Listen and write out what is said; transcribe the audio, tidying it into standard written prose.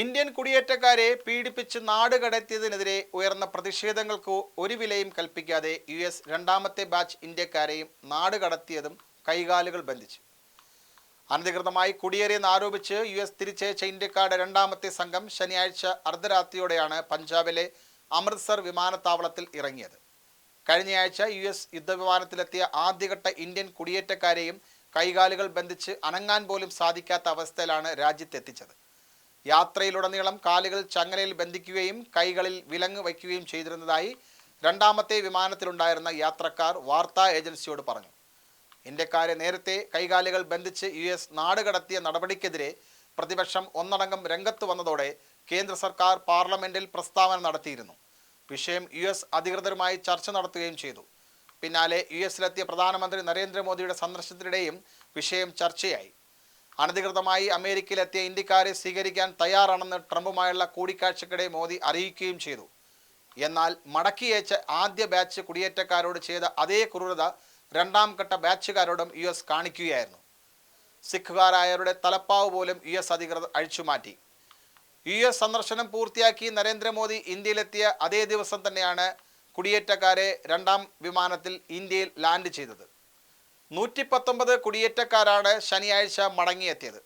Indian കുടിയേറ്റക്കാരെ പീഡിപ്പിച്ച് നാട് കടത്തിയതിനെതിരെ ഉയർന്ന പ്രതിഷേധങ്ങൾക്ക് ഒരു വിലയും കൽപ്പിക്കാതെ US രണ്ടാമത്തെ ബാച്ച് ഇന്ത്യക്കാരെയും നാട് കടത്തിയതും കൈകാലുകൾ ബന്ധിച്ചു. അനധികൃതമായി കുടിയേറിയെന്ന് ആരോപിച്ച് US തിരിച്ചയച്ച ഇന്ത്യക്കാരുടെ രണ്ടാമത്തെ സംഘം ശനിയാഴ്ച അർദ്ധരാത്രിയോടെയാണ് പഞ്ചാബിലെ അമൃത്സർ വിമാനത്താവളത്തിൽ ഇറങ്ങിയത്. കഴിഞ്ഞയാഴ്ച US യുദ്ധവിമാനത്തിലെത്തിയ ആദ്യഘട്ട ഇന്ത്യൻ കുടിയേറ്റക്കാരെയും കൈകാലുകൾ ബന്ധിച്ച് അനങ്ങാൻ പോലും സാധിക്കാത്ത അവസ്ഥയിലാണ് രാജ്യത്തെത്തിച്ചത്. യാത്രയിലുടനീളം കാലുകൾ ചങ്ങലയിൽ ബന്ധിക്കുകയും കൈകളിൽ വിലങ്ങ് വയ്ക്കുകയും ചെയ്തിരുന്നതായി രണ്ടാമത്തെ വിമാനത്തിലുണ്ടായിരുന്ന യാത്രക്കാർ വാർത്താ ഏജൻസിയോട് പറഞ്ഞു. ഇന്ത്യക്കാരെ നേരത്തെ കൈകാലുകൾ ബന്ധിച്ച് US നാട് കടത്തിയ നടപടിക്കെതിരെ പ്രതിപക്ഷം ഒന്നടങ്കം രംഗത്ത് വന്നതോടെ കേന്ദ്ര സർക്കാർ പാർലമെന്റിൽ പ്രസ്താവന നടത്തിയിരുന്നു. വിഷയം US അധികൃതരുമായി ചർച്ച നടത്തുകയും ചെയ്തു. പിന്നാലെ US-ലെത്തിയ പ്രധാനമന്ത്രി നരേന്ദ്രമോദിയുടെ സന്ദർശനത്തിനിടെയും വിഷയം ചർച്ചയായി. അനധികൃതമായി അമേരിക്കയിലെത്തിയ ഇന്ത്യക്കാരെ സ്വീകരിക്കാൻ തയ്യാറാണെന്ന് ട്രംപുമായുള്ള കൂടിക്കാഴ്ചക്കിടെ മോദി അറിയിക്കുകയും ചെയ്തു. എന്നാൽ മടക്കിയയച്ച ആദ്യ ബാച്ച് കുടിയേറ്റക്കാരോട് ചെയ്ത അതേ ക്രൂരത രണ്ടാം ഘട്ട ബാച്ചുകാരോടും US കാണിക്കുകയായിരുന്നു. സിഖുകാരായവരുടെ തലപ്പാവ് പോലും US അധികൃതർ അഴിച്ചുമാറ്റി. US സന്ദർശനം പൂർത്തിയാക്കി നരേന്ദ്രമോദി ഇന്ത്യയിലെത്തിയ അതേ ദിവസം തന്നെയാണ് കുടിയേറ്റക്കാരെ രണ്ടാം വിമാനത്തിൽ ഇന്ത്യയിൽ ലാൻഡ് ചെയ്തത്. 119 കുടിയേറ്റക്കാരാണ് ശനിയാഴ്ച മടങ്ങിയെത്തിയത്.